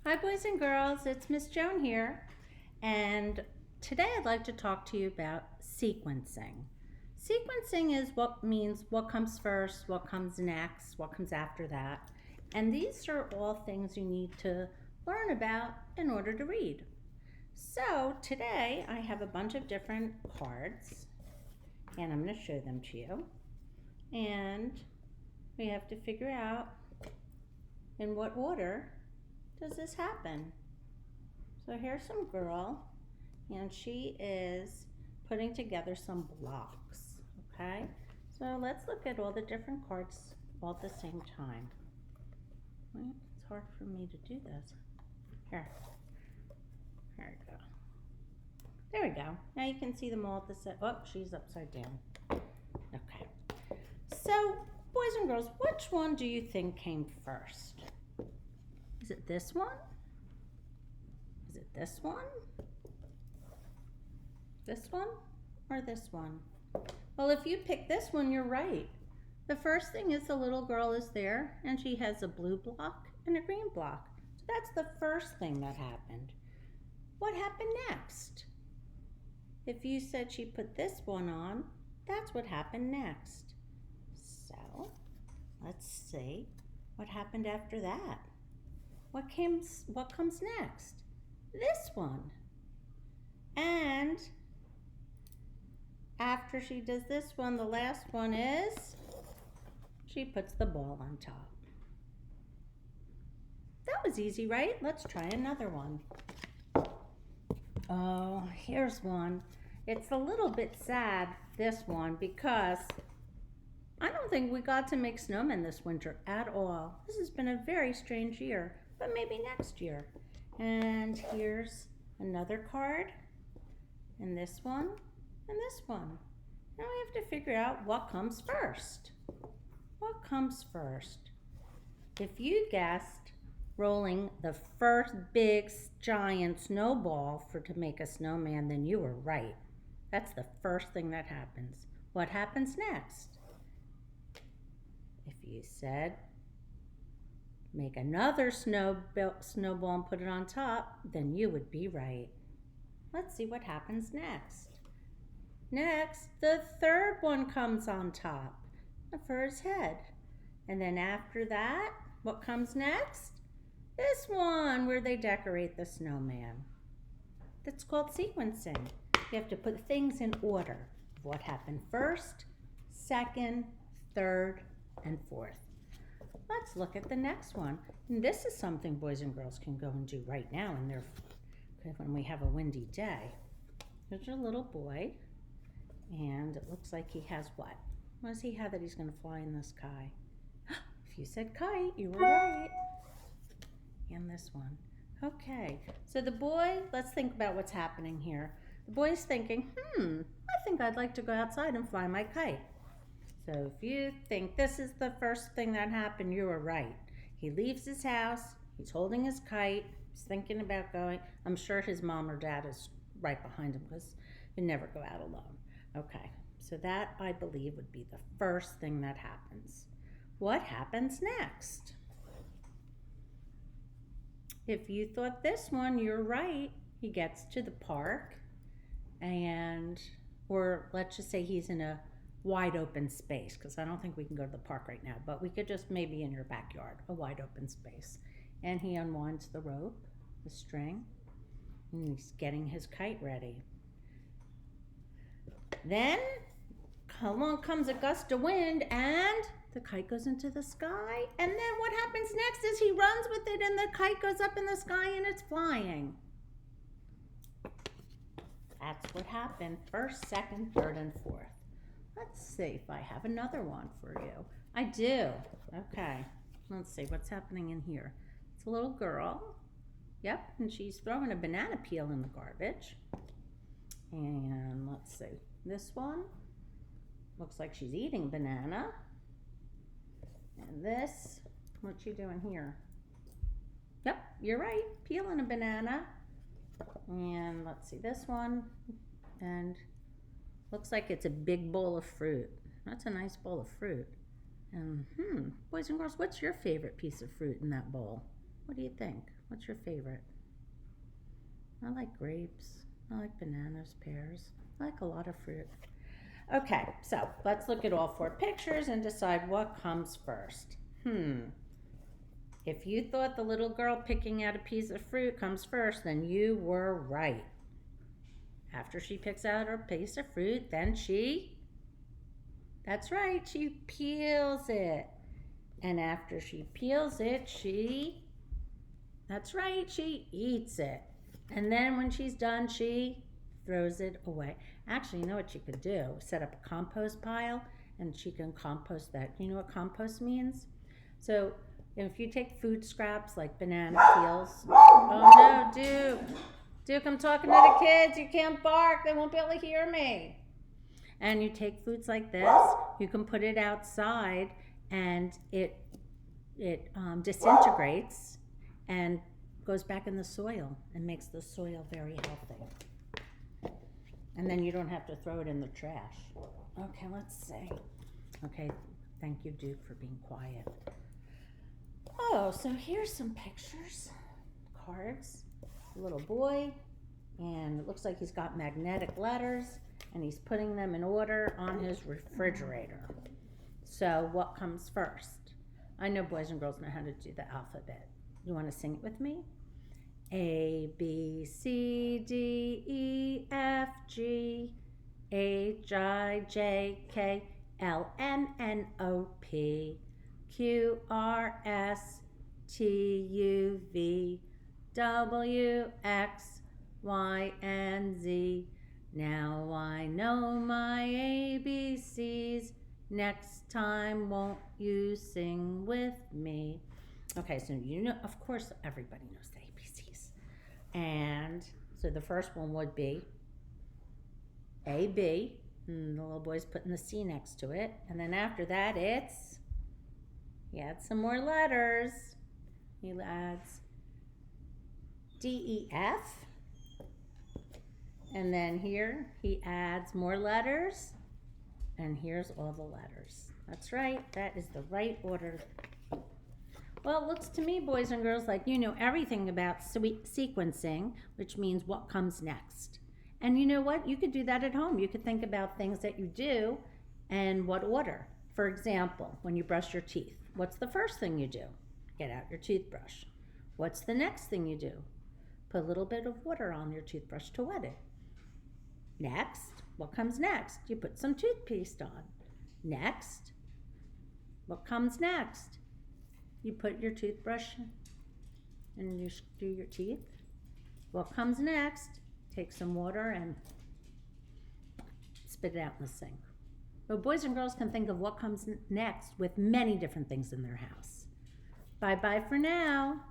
Hi boys and girls, it's Miss Joan here, and today I'd like to talk to you about sequencing. Sequencing is what comes first, what comes next, what comes after that, and these are all things you need to learn about in order to read. So today I have a bunch of different cards, and I'm going to show them to you, and we have to figure out in what order does this happen. So here's some girl, and she is putting together some blocks, okay? So let's look at all the different cards all at the same time. It's hard for me to do this. Here we go. There we go. Now you can see them all at the same. Oh, she's upside down. Okay. So, boys and girls, which one do you think came first? Is it this one? Is it this one? This one? Or this one? Well, if you pick this one, you're right. The first thing is the little girl is there, and she has a blue block and a green block. So that's the first thing that happened. What happened next? If you said she put this one on, that's what happened next. So, let's see what happened after that. What comes next? This one. And after she does this one, the last one is she puts the ball on top. That was easy, right? Let's try another one. Oh, here's one. It's a little bit sad, this one, because I don't think we got to make snowmen this winter at all. This has been a very strange year, but maybe next year. And here's another card, and this one, and this one. Now we have to figure out what comes first. What comes first? If you guessed rolling the first big giant snowball to make a snowman, then you were right. That's the first thing that happens. What happens next? If you said make another snowball and put it on top, then you would be right. Let's see what happens next. Next, the third one comes on top for his head. And then after that, what comes next? This one where they decorate the snowman. That's called sequencing. You have to put things in order. What happened first, second, third, and fourth. Let's look at the next one. And this is something boys and girls can go and do right now when we have a windy day. There's your little boy, and it looks like he has what? What does he have that he's going to fly in the sky? If you said kite, you were right. And this one. Okay, so the boy, let's think about what's happening here. The boy's thinking, I think I'd like to go outside and fly my kite. So if you think this is the first thing that happened, you were right. He leaves his house, he's holding his kite, he's thinking about going. I'm sure his mom or dad is right behind him because you never go out alone. Okay, so that I believe would be the first thing that happens. What happens next? If you thought this one, you're right. He gets to the park or let's just say he's in a wide open space, because I don't think we can go to the park right now, but we could just maybe in your backyard, a wide open space. And he unwinds the rope, the string, and he's getting his kite ready. Then along comes a gust of wind and the kite goes into the sky. And then what happens next is he runs with it and the kite goes up in the sky and it's flying. That's what happened first, second, third, and fourth. Let's see if I have another one for you. I do. Okay. Let's see what's happening in here. It's a little girl. Yep, and she's throwing a banana peel in the garbage. And let's see. This one looks like she's eating banana. And this, what's she doing here? Yep, you're right. Peeling a banana. And let's see this one. And looks like it's a big bowl of fruit. That's a nice bowl of fruit. And boys and girls, what's your favorite piece of fruit in that bowl? What do you think? What's your favorite? I like grapes. I like bananas, pears. I like a lot of fruit. Okay, so let's look at all four pictures and decide what comes first. If you thought the little girl picking out a piece of fruit comes first, then you were right. After she picks out her piece of fruit, then that's right, she peels it. And after she peels it, that's right, she eats it. And then when she's done, she throws it away. Actually, you know what she could do? Set up a compost pile and she can compost that. You know what compost means? So if you take food scraps like banana peels, oh no, Duke, I'm talking to the kids. You can't bark. They won't be able to hear me. And you take foods like this, you can put it outside and it disintegrates and goes back in the soil and makes the soil very healthy. And then you don't have to throw it in the trash. Okay, let's see. Okay, thank you, Duke, for being quiet. Oh, so here's some pictures, cards. A little boy, and it looks like he's got magnetic letters, and he's putting them in order on his refrigerator. So what comes first? I know boys and girls know how to do the alphabet. You want to sing it with me? A, B, C, D, E, F, G, H, I, J, K, L, M, N, O, P, Q, R, S, T, U, V, W, X, Y, and Z. Now I know my ABCs. Next time, won't you sing with me? Okay, so you know, of course, everybody knows the ABCs. And so the first one would be A, B. And the little boy's putting the C next to it. And then after that, he adds some more letters. He adds D, E, F. And then here he adds more letters. And here's all the letters. That's right, that is the right order. Well, it looks to me, boys and girls, like you know everything about sequencing, which means what comes next. And you know what? You could do that at home. You could think about things that you do and what order. For example, when you brush your teeth, what's the first thing you do? Get out your toothbrush. What's the next thing you do? Put a little bit of water on your toothbrush to wet it. Next, what comes next? You put some toothpaste on. Next, what comes next? You put your toothbrush and you do your teeth. What comes next? Take some water and spit it out in the sink. But boys and girls can think of what comes next with many different things in their house. Bye-bye for now.